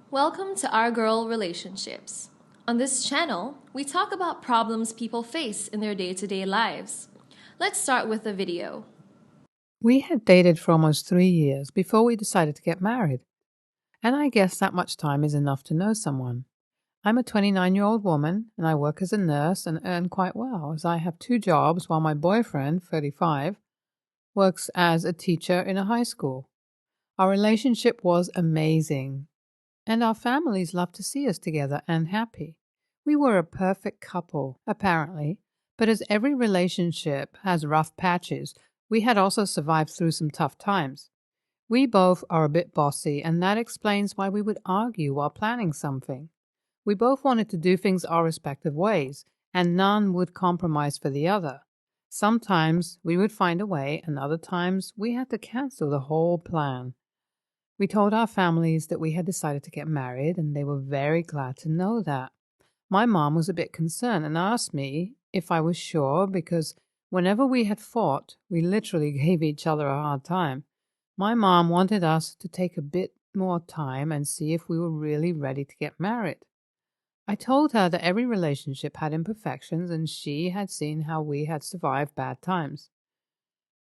Welcome to Our Girl Relationships. On this channel, we talk about problems people face in their day-to-day lives. Let's start with a video. We had dated for almost 3 years before we decided to get married. And I guess that much time is enough to know someone. I'm a 29-year-old woman, and I work as a nurse and earn quite well, as I have 2 jobs while my boyfriend, 35, works as a teacher in a high school. Our relationship was amazing, and our families loved to see us together and happy. We were a perfect couple, apparently, but as every relationship has rough patches, we had also survived through some tough times. We both are a bit bossy, and that explains why we would argue while planning something. We both wanted to do things our respective ways, and none would compromise for the other. Sometimes we would find a way, and other times we had to cancel the whole plan. We told our families that we had decided to get married, and they were very glad to know that. My mom was a bit concerned and asked me if I was sure, because whenever we had fought, we literally gave each other a hard time. My mom wanted us to take a bit more time and see if we were really ready to get married. I told her that every relationship had imperfections, and she had seen how we had survived bad times.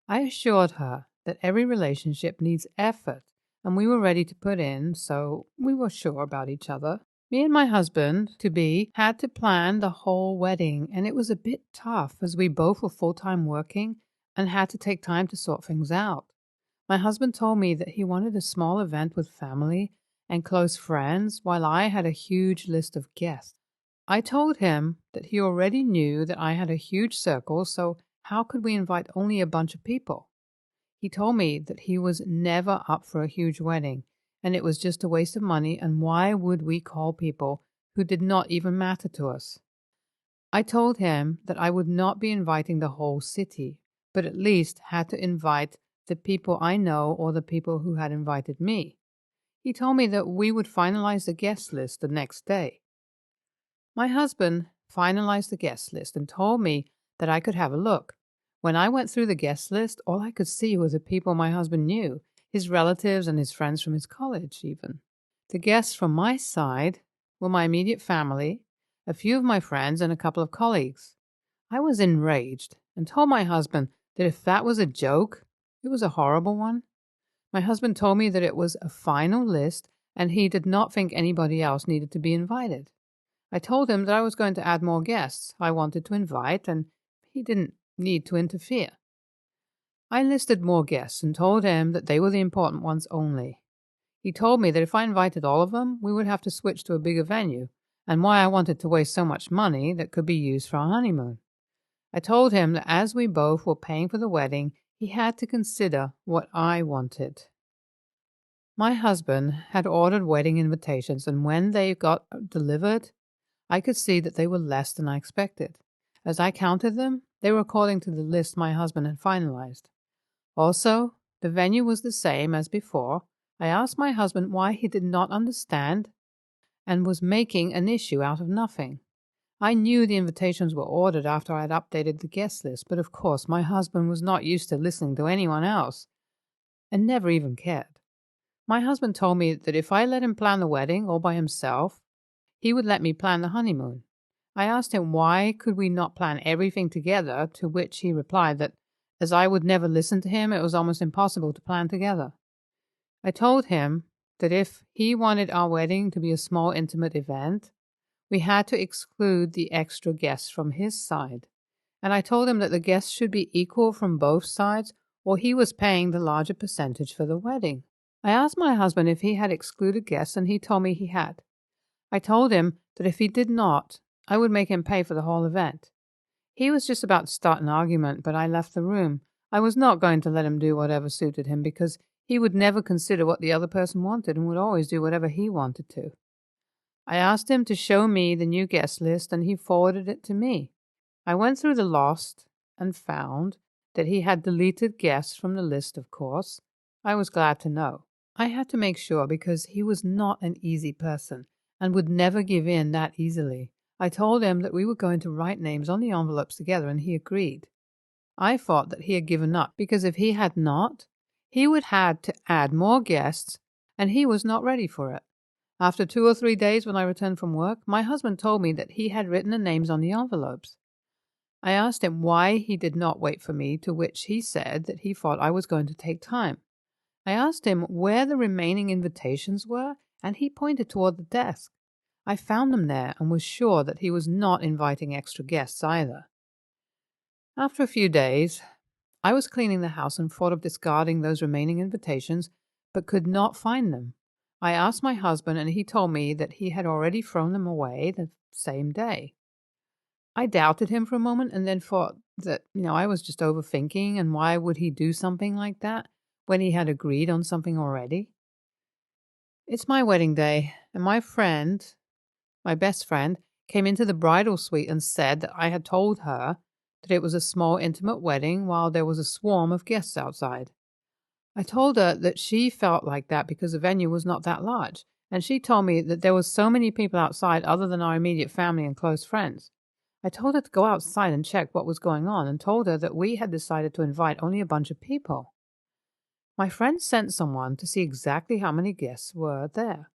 I assured her that every relationship needs effort, and we were ready to put in, so we were sure about each other. Me and my husband-to-be had to plan the whole wedding, and it was a bit tough as we both were full-time working and had to take time to sort things out. My husband told me that he wanted a small event with family and close friends, while I had a huge list of guests. I told him that he already knew that I had a huge circle, so how could we invite only a bunch of people? He told me that he was never up for a huge wedding, and it was just a waste of money, and why would we call people who did not even matter to us? I told him that I would not be inviting the whole city, but at least had to invite the people I know or the people who had invited me. He told me that we would finalize the guest list the next day. My husband finalized the guest list and told me that I could have a look. When I went through the guest list, all I could see were the people my husband knew, his relatives and his friends from his college even. The guests from my side were my immediate family, a few of my friends, and a couple of colleagues. I was enraged and told my husband that if that was a joke, it was a horrible one. My husband told me that it was a final list and he did not think anybody else needed to be invited. I told him that I was going to add more guests I wanted to invite, and he didn't need to interfere. I listed more guests and told him that they were the important ones only. He told me that if I invited all of them, we would have to switch to a bigger venue, and why I wanted to waste so much money that could be used for our honeymoon. I told him that as we both were paying for the wedding, he had to consider what I wanted. My husband had ordered wedding invitations, and when they got delivered, I could see that they were less than I expected. As I counted them, they were according to the list my husband had finalized. Also, the venue was the same as before. I asked my husband why he did not understand and was making an issue out of nothing. I knew the invitations were ordered after I had updated the guest list, but of course my husband was not used to listening to anyone else and never even cared. My husband told me that if I let him plan the wedding all by himself, he would let me plan the honeymoon. I asked him why could we not plan everything together, to which he replied that as I would never listen to him, it was almost impossible to plan together. I told him that if he wanted our wedding to be a small, intimate event, we had to exclude the extra guests from his side. And I told him that the guests should be equal from both sides, or he was paying the larger percentage for the wedding. I asked my husband if he had excluded guests, and he told me he had. I told him that if he did not, I would make him pay for the whole event. He was just about to start an argument, but I left the room. I was not going to let him do whatever suited him, because he would never consider what the other person wanted and would always do whatever he wanted to. I asked him to show me the new guest list, and he forwarded it to me. I went through the lost and found that he had deleted guests from the list, of course. I was glad to know. I had to make sure because he was not an easy person and would never give in that easily. I told him that we were going to write names on the envelopes together, and he agreed. I thought that he had given up, because if he had not, He would had to add more guests, and he was not ready for it. After 2 or 3 days when I returned from work, my husband told me that he had written the names on the envelopes. I asked him why he did not wait for me, to which he said that he thought I was going to take time. I asked him where the remaining invitations were, and he pointed toward the desk. I found them there and was sure that he was not inviting extra guests either. After a few days, I was cleaning the house and thought of discarding those remaining invitations, but could not find them. I asked my husband, and he told me that he had already thrown them away the same day. I doubted him for a moment and then thought that, I was just overthinking, and why would he do something like that when he had agreed on something already? It's my wedding day, and my best friend, came into the bridal suite and said that I had told her that it was a small, intimate wedding while there was a swarm of guests outside. I told her that she felt like that because the venue was not that large, and she told me that there were so many people outside other than our immediate family and close friends. I told her to go outside and check what was going on, and told her that we had decided to invite only a bunch of people. My friend sent someone to see exactly how many guests were there.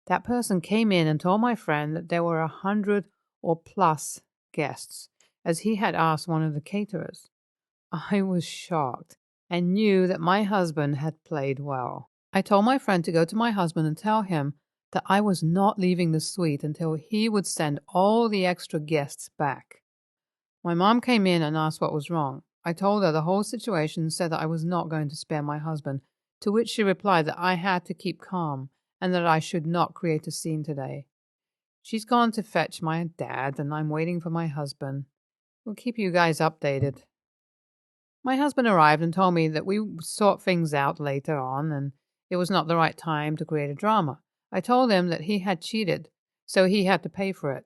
That person came in and told my friend that there were 100 or plus guests, as he had asked one of the caterers. I was shocked and knew that my husband had played well. I told my friend to go to my husband and tell him that I was not leaving the suite until he would send all the extra guests back. My mom came in and asked what was wrong. I told her the whole situation and said that I was not going to spare my husband, to which she replied that I had to keep calm and that I should not create a scene today. She's gone to fetch my dad, and I'm waiting for my husband. We'll keep you guys updated. My husband arrived and told me that we would sort things out later on, and it was not the right time to create a drama. I told him that he had cheated, so he had to pay for it.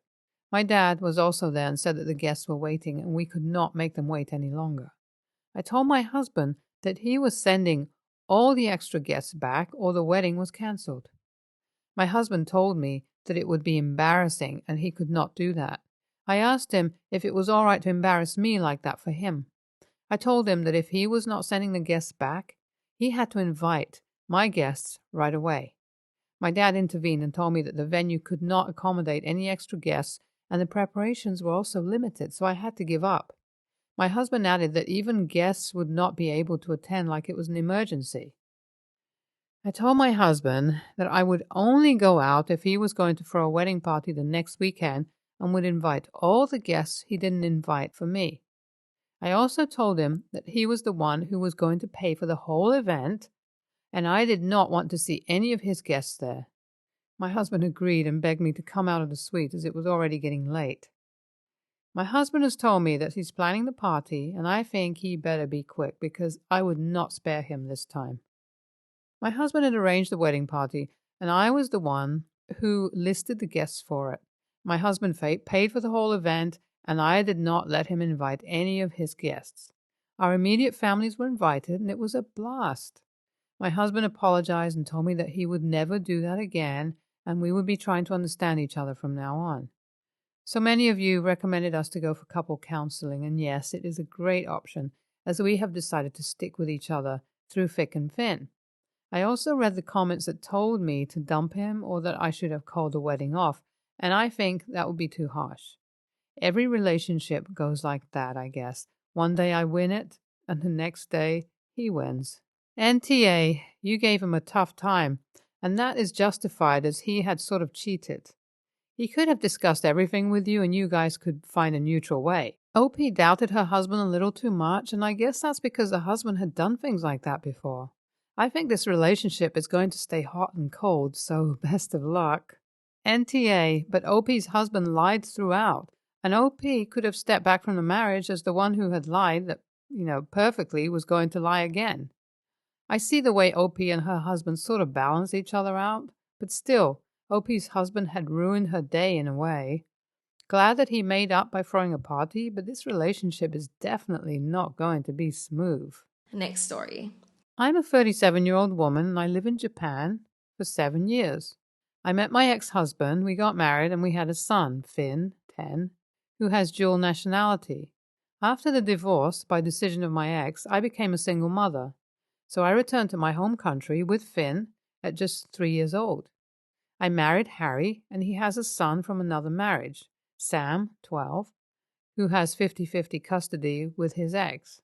My dad was also there and said that the guests were waiting and we could not make them wait any longer. I told my husband that he was sending all the extra guests back or the wedding was cancelled. My husband told me that it would be embarrassing and he could not do that. I asked him if it was all right to embarrass me like that for him. I told him that if he was not sending the guests back, he had to invite my guests right away. My dad intervened and told me that the venue could not accommodate any extra guests and the preparations were also limited, so I had to give up. My husband added that even guests would not be able to attend like it was an emergency. I told my husband that I would only go out if he was going to throw a wedding party the next weekend and would invite all the guests he didn't invite for me. I also told him that he was the one who was going to pay for the whole event, and I did not want to see any of his guests there. My husband agreed and begged me to come out of the suite as it was already getting late. My husband has told me that he's planning the party, and I think he better be quick because I would not spare him this time. My husband had arranged the wedding party, and I was the one who listed the guests for it. My husband paid for the whole event, and I did not let him invite any of his guests. Our immediate families were invited, and it was a blast. My husband apologized and told me that he would never do that again, and we would be trying to understand each other from now on. So many of you recommended us to go for couple counseling, and yes, it is a great option, as we have decided to stick with each other through thick and thin. I also read the comments that told me to dump him or that I should have called the wedding off, and I think that would be too harsh. Every relationship goes like that, I guess. One day I win it, and the next day he wins. NTA, you gave him a tough time, and that is justified as he had sort of cheated. He could have discussed everything with you and you guys could find a neutral way. OP doubted her husband a little too much, and I guess that's because the husband had done things like that before. I think this relationship is going to stay hot and cold, so best of luck. NTA, but OP's husband lied throughout, and OP could have stepped back from the marriage as the one who had lied that, perfectly was going to lie again. I see the way OP and her husband sort of balance each other out, but still, OP's husband had ruined her day in a way. Glad that he made up by throwing a party, but this relationship is definitely not going to be smooth. Next story. I'm a 37-year-old woman and I live in Japan for 7 years. I met my ex-husband, we got married, and we had a son, Finn, 10, who has dual nationality. After the divorce, by decision of my ex, I became a single mother. So I returned to my home country with Finn at just 3 years old. I married Harry, and he has a son from another marriage, Sam, 12, who has 50-50 custody with his ex.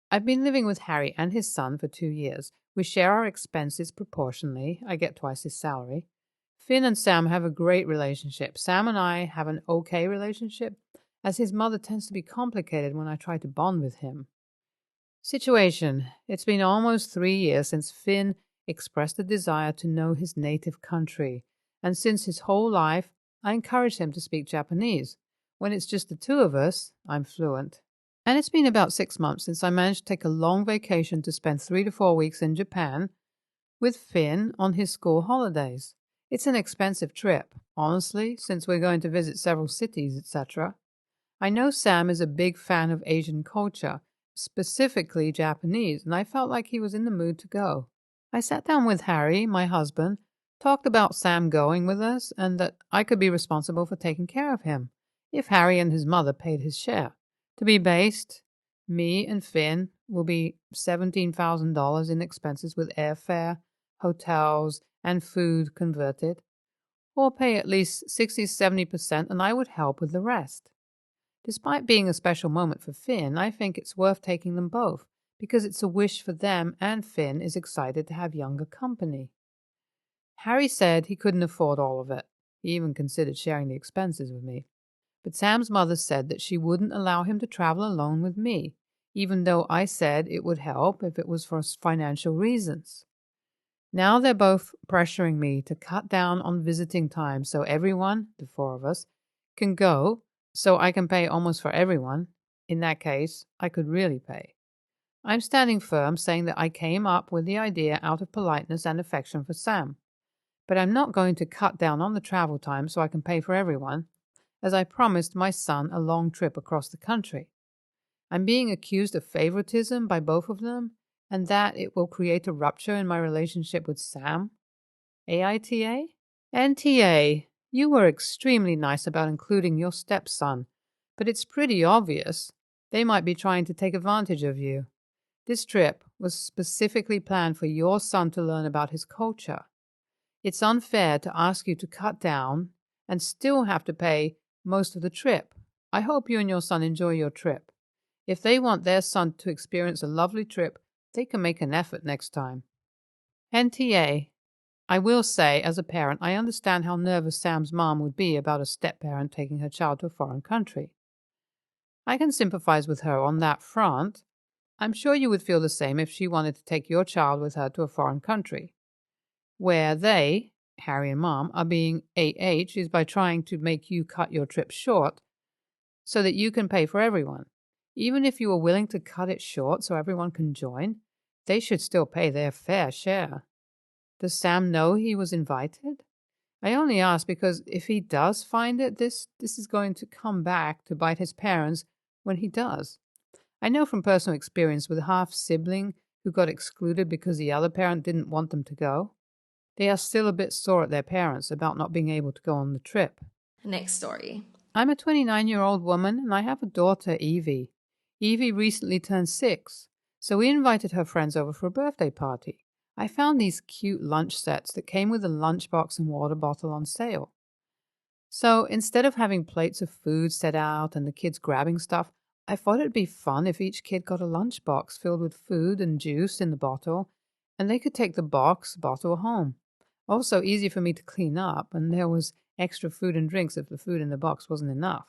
I've been living with Harry and his son for 2 years. We share our expenses proportionally. I get twice his salary. Finn and Sam have a great relationship. Sam and I have an okay relationship, as his mother tends to be complicated when I try to bond with him. Situation. It's been almost 3 years since Finn expressed a desire to know his native country, and since his whole life, I encourage him to speak Japanese. When it's just the two of us, I'm fluent. And it's been about 6 months since I managed to take a long vacation to spend 3 to 4 weeks in Japan with Finn on his school holidays. It's an expensive trip, honestly, since we're going to visit several cities, etc. I know Sam is a big fan of Asian culture, specifically Japanese, and I felt like he was in the mood to go. I sat down with Harry, my husband, talked about Sam going with us, and that I could be responsible for taking care of him, if Harry and his mother paid his share. To be based, me and Finn will be $17,000 in expenses with airfare, hotels, and food converted, or pay at least 60-70%, and I would help with the rest. Despite being a special moment for Finn, I think it's worth taking them both, because it's a wish for them, and Finn is excited to have younger company. Harry said he couldn't afford all of it. He even considered sharing the expenses with me. But Sam's mother said that she wouldn't allow him to travel alone with me, even though I said it would help if it was for financial reasons. Now they're both pressuring me to cut down on visiting time so everyone, the four of us, can go, so I can pay almost for everyone. In that case, I could really pay. I'm standing firm, saying that I came up with the idea out of politeness and affection for Sam. But I'm not going to cut down on the travel time so I can pay for everyone, as I promised my son a long trip across the country. I'm being accused of favoritism by both of them, and that it will create a rupture in my relationship with Sam. AITA? NTA, you were extremely nice about including your stepson, but it's pretty obvious they might be trying to take advantage of you. This trip was specifically planned for your son to learn about his culture. It's unfair to ask you to cut down and still have to pay most of the trip. I hope you and your son enjoy your trip. If they want their son to experience a lovely trip, they can make an effort next time. NTA, I will say, as a parent, I understand how nervous Sam's mom would be about a step-parent taking her child to a foreign country. I can sympathize with her on that front. I'm sure you would feel the same if she wanted to take your child with her to a foreign country. Where they, Harry and Mom, are being AH is by trying to make you cut your trip short so that you can pay for everyone. Even if you are willing to cut it short so everyone can join, they should still pay their fair share. Does Sam know he was invited? I only ask because if he does find it, this is going to come back to bite his parents when he does. I know from personal experience with a half-sibling who got excluded because the other parent didn't want them to go. They are still a bit sore at their parents about not being able to go on the trip. Next story. I'm a 29-year-old woman and I have a daughter, Evie. Evie recently turned 6, so we invited her friends over for a birthday party. I found these cute lunch sets that came with a lunchbox and water bottle on sale. So instead of having plates of food set out and the kids grabbing stuff, I thought it'd be fun if each kid got a lunchbox filled with food and juice in the bottle, and they could take the bottle home. Also easy for me to clean up, and there was extra food and drinks if the food in the box wasn't enough.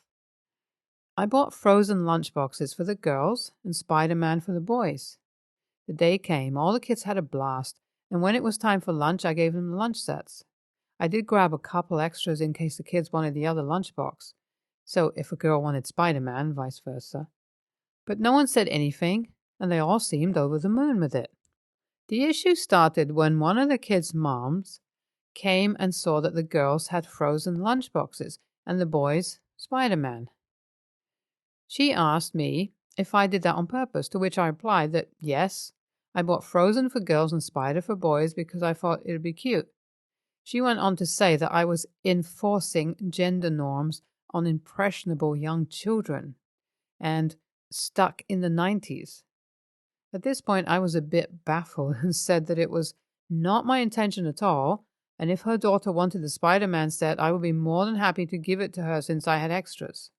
I bought frozen lunchboxes for the girls and Spider-Man for the boys. The day came, all the kids had a blast, and when it was time for lunch, I gave them the lunch sets. I did grab a couple extras in case the kids wanted the other lunchbox, so if a girl wanted Spider-Man, vice versa. But no one said anything, and they all seemed over the moon with it. The issue started when one of the kids' moms came and saw that the girls had frozen lunchboxes and the boys Spider-Man. She asked me if I did that on purpose, to which I replied that yes, I bought Frozen for girls and Spider for boys because I thought it would be cute. She went on to say that I was enforcing gender norms on impressionable young children and stuck in the 90s. At this point, I was a bit baffled and said that it was not my intention at all, and if her daughter wanted the Spider-Man set, I would be more than happy to give it to her since I had extras.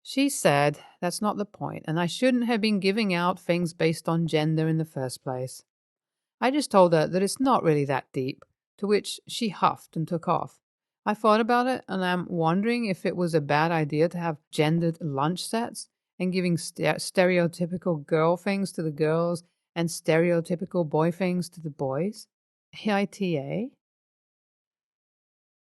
She said that's not the point, and I shouldn't have been giving out things based on gender in the first place. I just told her that it's not really that deep, to which she huffed and took off. I thought about it, and I'm wondering if it was a bad idea to have gendered lunch sets and giving stereotypical girl things to the girls and stereotypical boy things to the boys. HITA?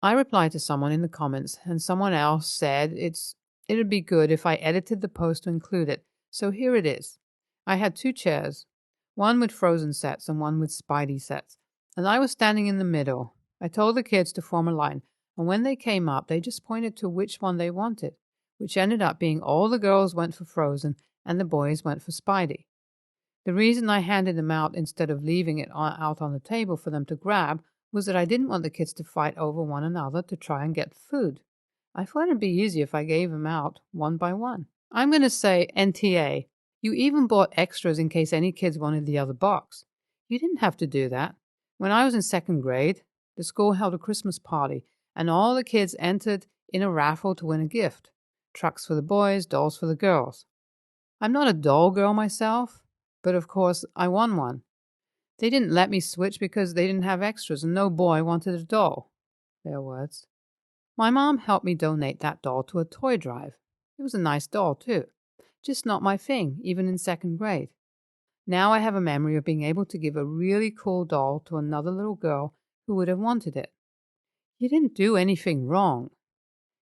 I replied to someone in the comments, and someone else said it'd be good if I edited the post to include it, so here it is. I had 2 chairs, one with Frozen sets and one with Spidey sets, and I was standing in the middle. I told the kids to form a line, and when they came up, they just pointed to which one they wanted, which ended up being all the girls went for Frozen and the boys went for Spidey. The reason I handed them out instead of leaving it out on the table for them to grab was that I didn't want the kids to fight over one another to try and get food. I thought it'd be easier if I gave them out one by one. I'm going to say NTA. You even bought extras in case any kids wanted the other box. You didn't have to do that. When I was in 2nd grade, the school held a Christmas party, and all the kids entered in a raffle to win a gift. Trucks for the boys, dolls for the girls. I'm not a doll girl myself, but of course I won one. They didn't let me switch because they didn't have extras and no boy wanted a doll. Their words. My mom helped me donate that doll to a toy drive. It was a nice doll, too. Just not my thing, even in 2nd grade. Now I have a memory of being able to give a really cool doll to another little girl who would have wanted it. You didn't do anything wrong.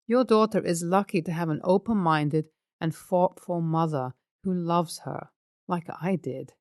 Your daughter is lucky to have an open-minded and thoughtful mother who loves her, like I did.